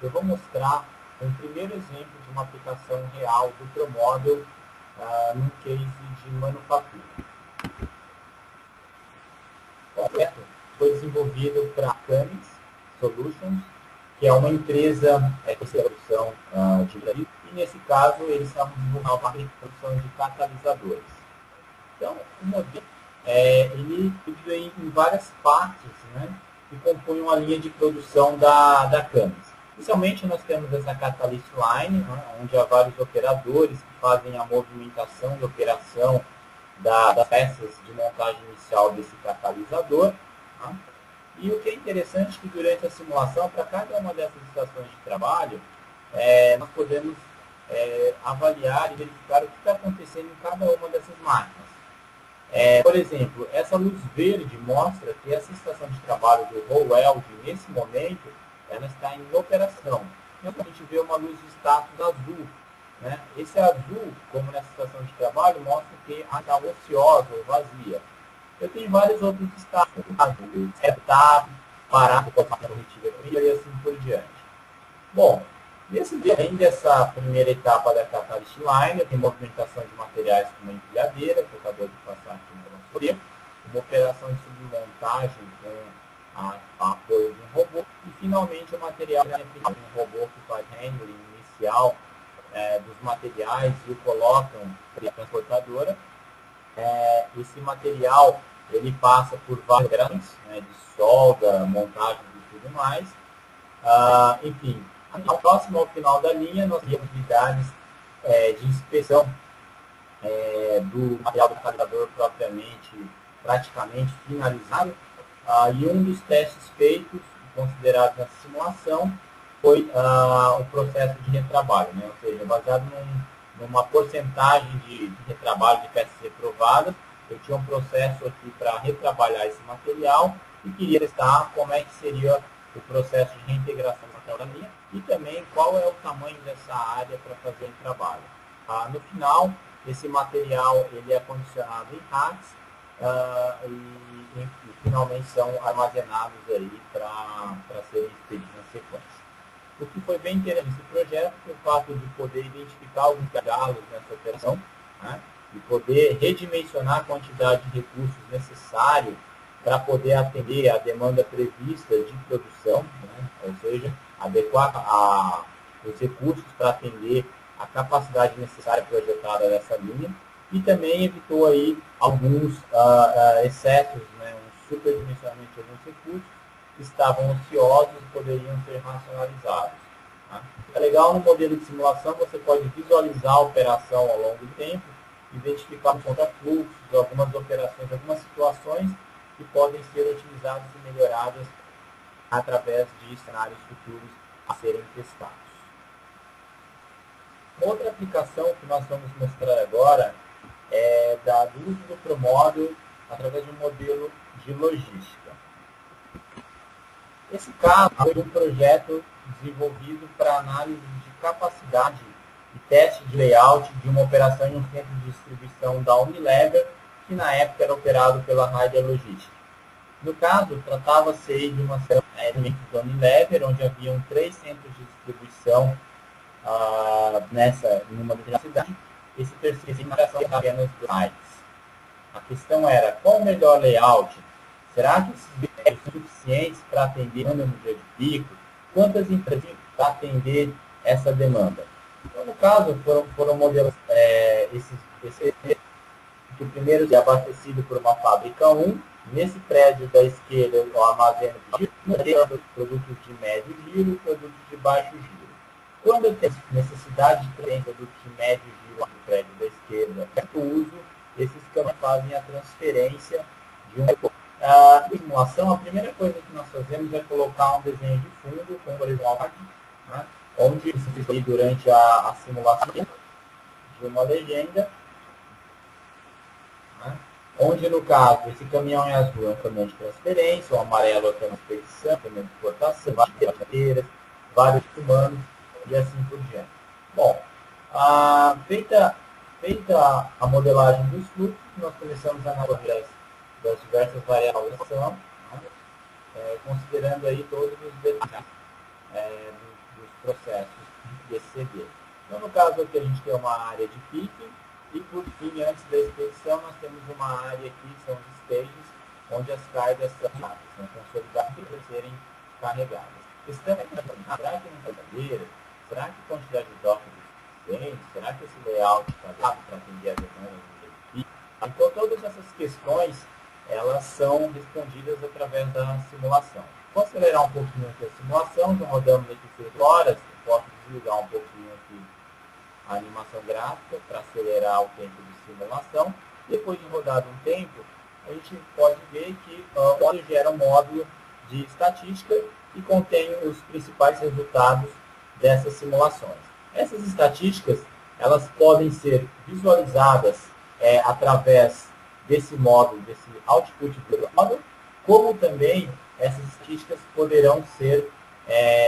eu vou mostrar um primeiro exemplo de uma aplicação real do ProModel num case de manufatura. O projeto foi desenvolvido para a Cummins Solutions, que é uma empresa de produção de Brasil, e nesse caso eles estavam desenvolvendo uma produção de catalisadores. Então, o modelo ele divide em várias partes, né, que compõem uma linha de produção da Cummins. Inicialmente, nós temos essa Catalyst Line, né, onde há vários operadores que fazem a movimentação e operação das peças de montagem inicial desse catalisador. Tá? E o que é interessante é que durante a simulação, para cada uma dessas estações de trabalho, nós podemos avaliar e verificar o que está acontecendo em cada uma dessas máquinas. Por exemplo, essa luz verde mostra que essa estação de trabalho do Roweld, nesse momento, ela está em operação. Então, a gente vê uma luz de status azul. Né? Esse azul, como nessa estação de trabalho, mostra que está ociosa ou vazia. Eu tenho vários outros status, setup, parado, corretiva e assim por diante. Bom, além dessa primeira etapa da Catalyst Line, tem movimentação de materiais como a empilhadeira, que eu acabei de passar aqui no nosso tempo, uma operação de submontagem com apoio de um robô, e finalmente o material de um robô que faz handling inicial dos materiais e o colocam na transportadora. Esse material ele passa por várias operações, né, de solda, montagem e tudo mais. Enfim, próximo ao final da linha, nós temos atividades de inspeção do material do catalisador praticamente finalizado. E um dos testes feitos, considerados na simulação, foi o processo de retrabalho, né? Ou seja, baseado numa porcentagem de retrabalho de peças reprovadas. Eu tinha um processo aqui para retrabalhar esse material e queria testar como é que seria o processo de reintegração da linha e também qual é o tamanho dessa área para fazer o trabalho. No final, esse material ele é condicionado em racks e finalmente são armazenados aí para serem expedidos na sequência. O que foi bem interessante nesse projeto foi o fato de poder identificar alguns gargalos nessa operação, né, e poder redimensionar a quantidade de recursos necessários para poder atender a demanda prevista de produção, né, ou seja, adequar os recursos para atender a capacidade necessária projetada dessa linha, e também evitou aí alguns excessos, né, um superdimensionamento de alguns recursos que estavam ociosos e poderiam ser racionalizados. Tá? É legal no modelo de simulação, você pode visualizar a operação ao longo do tempo, identificar os contrafluxos, algumas operações, algumas situações que podem ser otimizadas e melhoradas através de cenários futuros a serem testados. Outra aplicação que nós vamos mostrar agora é do uso do ProModel através de um modelo de logística. Esse caso foi um projeto desenvolvido para análise de capacidade e teste de layout de uma operação em um centro de distribuição da Unilever, que na época era operado pela Ryder Logistics. No caso, tratava-se de uma série da Unilever, onde haviam 3 centros de distribuição numa determinada cidade. Esse terceiro era apenas 2 sites. A questão era, qual o melhor layout? Será que esses bens são suficientes para atender a demanda no dia de pico? Quantas empresas para atender essa demanda? Então, no caso, foram modelos, que o primeiro é abastecido por uma fábrica 1. Nesse prédio da esquerda, eu armazeno produtos de médio giro e produtos de baixo giro. Quando eu tenho necessidade de ter produtos de médio giro no prédio da esquerda, eu uso esses caminhões que fazem a transferência de um na simulação. A primeira coisa que nós fazemos é colocar um desenho de fundo com o horizonte, né, onde durante a simulação de uma legenda, né, onde no caso esse caminhão em azul é um caminhão de transferência, o amarelo é um caminhão de expedição, caminhão de exportação, vários humanos e assim por diante. Bom, feita a modelagem dos fluxos, nós começamos a analisar das diversas variáveis de ação, né, considerando aí todos os detalhes processos desse CD. Então, no caso aqui, a gente tem uma área de picking e, por fim, antes da expedição, nós temos uma área aqui, que são os stages, onde as cargas são consolidadas para serem carregadas. Será que não está verdadeira? Será que a quantidade de docks é suficiente? Será que esse layout está dado para atender a demanda do pico? Então, todas essas questões, elas são respondidas através da simulação. Vou acelerar um pouquinho aqui a simulação, já rodamos aqui 6 horas, eu posso desligar um pouquinho aqui a animação gráfica para acelerar o tempo de simulação. Depois de rodado um tempo, a gente pode ver que o módulo gera um módulo de estatística e contém os principais resultados dessas simulações. Essas estatísticas, elas podem ser visualizadas através desse módulo, desse output do módulo, como também essas estatísticas poderão ser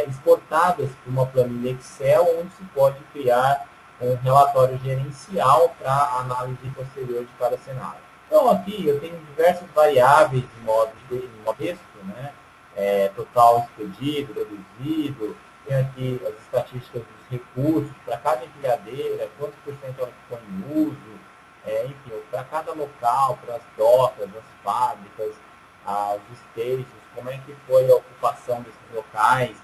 exportadas para uma planilha Excel, onde se pode criar um relatório gerencial para análise posterior de cada cenário. Então aqui eu tenho diversas variáveis de modo texto, né? Total expedido, reduzido, tenho aqui as estatísticas dos recursos para cada empilhadeira, quantos por cento ela ficou em uso, enfim, para cada local, para as docas, as fábricas, os stations, como é que foi a ocupação desses locais,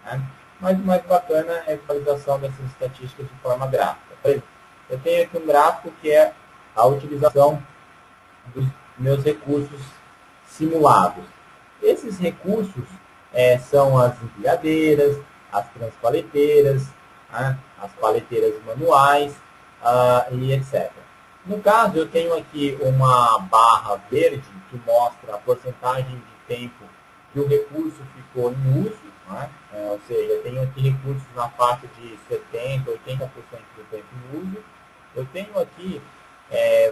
né? Mas o mais bacana é a visualização dessas estatísticas de forma gráfica. Por exemplo, eu tenho aqui um gráfico que é a utilização dos meus recursos simulados. Esses recursos são as empilhadeiras, as transpaleteiras, né, as paleteiras manuais e etc. No caso, eu tenho aqui uma barra verde que mostra a porcentagem de tempo que o recurso ficou em uso, né? Ou seja, eu tenho aqui recursos na faixa de 70%, 80% do tempo em uso. Eu tenho aqui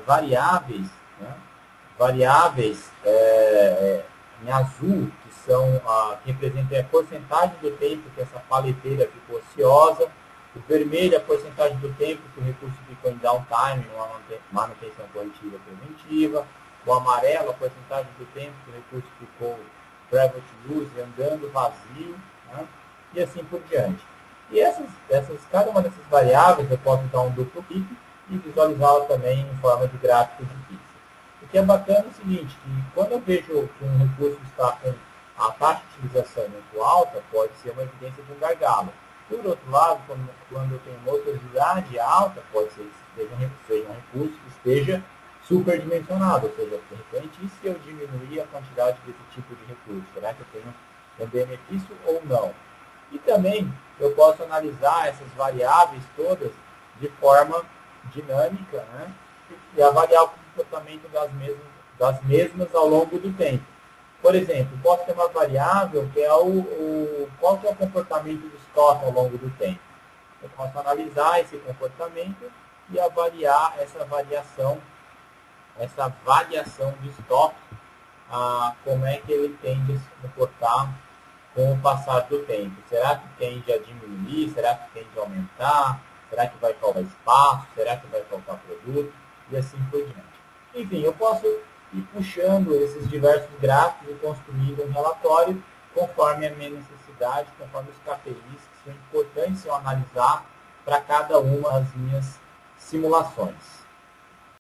variáveis, né? Variáveis em azul, que são que representam a porcentagem do tempo que essa paleteira ficou ociosa. O vermelho é a porcentagem do tempo que o recurso ficou em downtime, uma manutenção corretiva preventiva. O amarelo, a porcentagem do tempo que o recurso ficou private use, andando vazio, né? E assim por diante. E cada uma dessas variáveis eu posso dar um duplo clique e visualizá-la também em forma de gráfico de pixel. O que é bacana é o seguinte, que quando eu vejo que um recurso está com a taxa de utilização muito alta, pode ser uma evidência de um gargalo. Por outro lado, quando eu tenho uma ociosidade alta, pode ser que seja um recurso que esteja superdimensionado, ou seja, de repente, e se eu diminuir a quantidade desse tipo de recurso? Será que eu tenho um benefício ou não? E também eu posso analisar essas variáveis todas de forma dinâmica, né? E avaliar o comportamento das mesmas ao longo do tempo. Por exemplo, posso ter uma variável que é qual que é o comportamento do estoque ao longo do tempo. Eu posso analisar esse comportamento e avaliar essa variação do estoque, como é que ele tende a se comportar com o passar do tempo. Será que tende a diminuir? Será que tende a aumentar? Será que vai faltar espaço? Será que vai faltar produto? E assim por diante. Enfim, eu posso ir puxando esses diversos gráficos e construindo um relatório conforme a minha necessidade, conforme os KPIs que são importantes eu analisar para cada uma das minhas simulações.